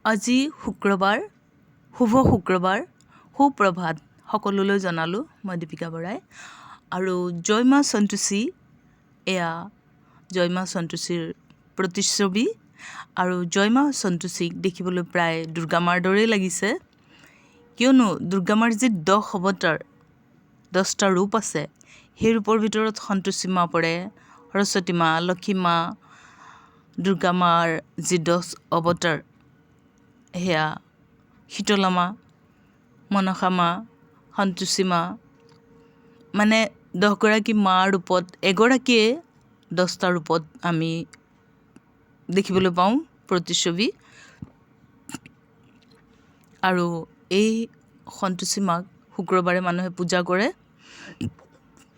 আজি শুক্ৰবাৰ, শুভ শুক্ৰবাৰ, সুপ্ৰভাত সকলোলৈ জনালোঁ মই দীপিকা বৰাই। আৰু জয় মা সন্তোষী, এয়া জয় মা সন্তোষীৰ প্ৰতিচ্ছবি। আৰু জয় মা সন্তোষীক দেখিবলৈ প্ৰায় দুৰ্গা মাৰ দৰেই লাগিছে, কিয়নো দুৰ্গা মাৰ যি 10 অৱতাৰ, 10টা ৰূপ আছে, সেই ৰূপৰ ভিতৰত সন্তোষী মা পৰে, সৰস্বতী মা, লক্ষী মা, দুৰ্গা মাৰ যি 10 অৱতাৰ, সেয়া শীতলা মা, মনসা মা, সন্তোষী মা, মানে 10গৰাকী মাৰ ৰূপত এগৰাকীয়ে 10টা ৰূপত আমি দেখিবলৈ পাওঁ প্ৰতিচ্ছবি। আৰু এই সন্তোষী মাক শুক্ৰবাৰে মানুহে পূজা কৰে,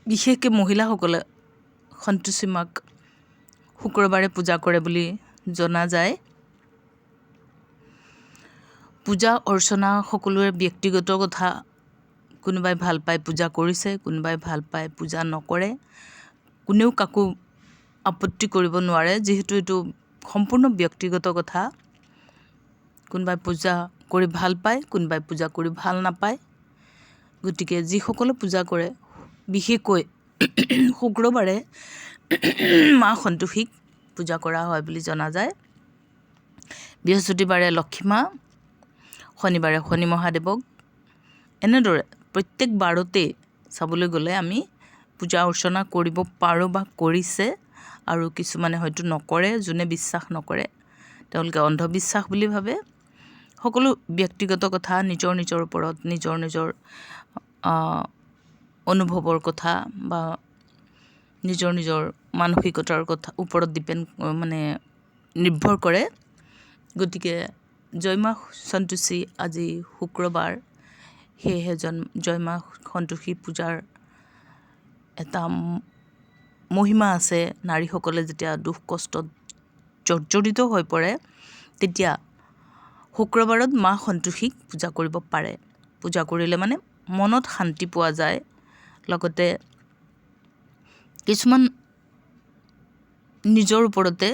বিশেষকৈ মহিলাসকলে সন্তোষী মাক শুক্ৰবাৰে পূজা কৰে বুলি জনা যায়। পূজা অৰ্চনা সকলোৰে ব্যক্তিগত কথা, কোনোবাই ভাল পাই পূজা কৰিছে, কোনোবাই ভাল পাই পূজা নকৰে, কোনেও কাকো আপত্তি কৰিব নোৱাৰে, যিহেতু এইটো সম্পূৰ্ণ ব্যক্তিগত কথা। কোনোবাই পূজা কৰি ভাল পায়, কোনোবাই পূজা কৰি ভাল নাপায়। গতিকে যিসকলে পূজা কৰে, বিশেষকৈ শুক্ৰবাৰে মা সন্তোষীক পূজা কৰা হয় বুলি জনা যায়। বৃহস্পতিবাৰে লক্ষী মা, শনিবাৰে শনি মহাদেৱক, এনেদৰে প্ৰত্যেক বাৰতেই চাবলৈ গ'লে আমি পূজা অৰ্চনা কৰিব পাৰোঁ বা কৰিছে। আৰু কিছুমানে হয়তো নকৰে, যোনে বিশ্বাস নকৰে তেওঁলোকে অন্ধবিশ্বাস বুলি ভাবে। সকলো ব্যক্তিগত কথা, নিজৰ নিজৰ ওপৰত নিজৰ নিজৰ অনুভৱৰ কথা বা নিজৰ নিজৰ মানসিকতাৰ কথা ওপৰত নিৰ্ভৰ কৰে। গতিকে জয় মা সন্তোষী আজি শুক্ৰবাৰ, সেয়েহে জয় মা সন্তোষী পূজাৰ এটা মহিমা আছে। নাৰীসকলে যেতিয়া দুখ কষ্টত জৰ্জৰিত হৈ পৰে, তেতিয়া শুক্ৰবাৰত মা সন্তোষীক পূজা কৰিব পাৰে। পূজা কৰিলে মানে মনত শান্তি পোৱা যায়, লগতে কিছুমান নিজৰ ওপৰতে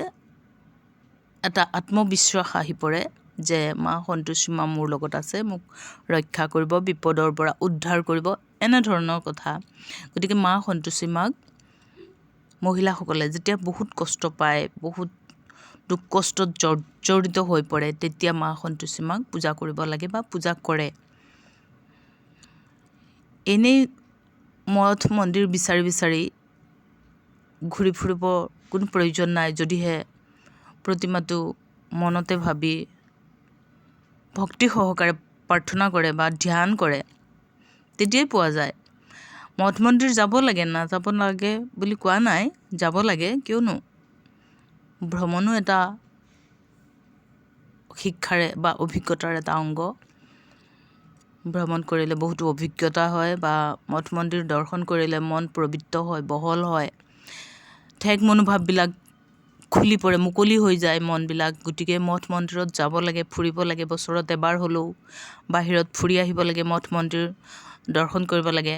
এটা আত্মবিশ্বাস আহি পৰে যে মা সন্তোষী মা মোৰ লগত আছে, মোক ৰক্ষা কৰিব, বিপদৰ পৰা উদ্ধাৰ কৰিব, এনেধৰণৰ কথা। গতিকে মা সন্তোষী মাক মহিলাসকলে যেতিয়া বহুত কষ্ট পায়, বহুত দুখ কষ্টত জৰ্জৰিত হৈ পৰে, তেতিয়া মা সন্তোষী মাক পূজা কৰিব লাগে বা পূজা কৰে। এনেই মঠ মন্দিৰ বিচাৰি বিচাৰি ঘূৰি ফুৰিব কোনো প্ৰয়োজন নাই। যদিহে প্ৰতিমাটো মনতে ভাবি ভক্তি সহকাৰে প্ৰাৰ্থনা কৰে বা ধ্যান কৰে, তেতিয়াই পোৱা যায়। মঠ মন্দিৰ যাব লাগে, নাযাব নালাগে বুলি কোৱা নাই, যাব লাগে, কিয়নো ভ্ৰমণো এটা শিক্ষাৰে বা অভিজ্ঞতাৰ এটা অংগ। ভ্ৰমণ কৰিলে বহুতো অভিজ্ঞতা হয়, বা মঠ মন্দিৰ দৰ্শন কৰিলে মন পবিত্ৰ হয়, বহল হয়, ঠেক মনোভাৱবিলাক খুলি পৰে, মুকলি হৈ যায় মনবিলাক। গতিকে মঠ মন্দিৰত যাব লাগে, ফুৰিব লাগে, বছৰত এবাৰ হ'লেও বাহিৰত ফুৰি আহিব লাগে, মঠ মন্দিৰ দৰ্শন কৰিব লাগে।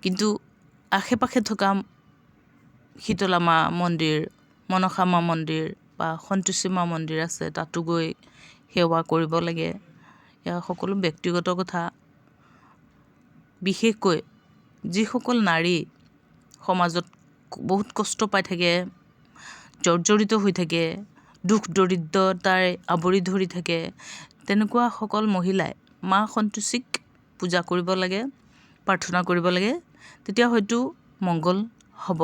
কিন্তু আশে পাশে থকা শীতলা মা মন্দিৰ, মনসা মা মন্দিৰ বা সন্তোষী মা মন্দিৰ আছে, তাতো গৈ সেৱা কৰিব লাগে। এয়া সকলো ব্যক্তিগত কথা। বিশেষকৈ যিসকল নাৰী সমাজত বহুত কষ্ট পাই থাকে, জৰ্জৰিত হৈ থাকে, দুখ দৰিদ্ৰতাই আৱৰি ধৰি থাকে, তেনেকুৱা সকল মহিলাই মা সন্তোষীক পূজা কৰিব লাগে, প্ৰাৰ্থনা কৰিব লাগে, তেতিয়া হয়তো মংগল হ'ব।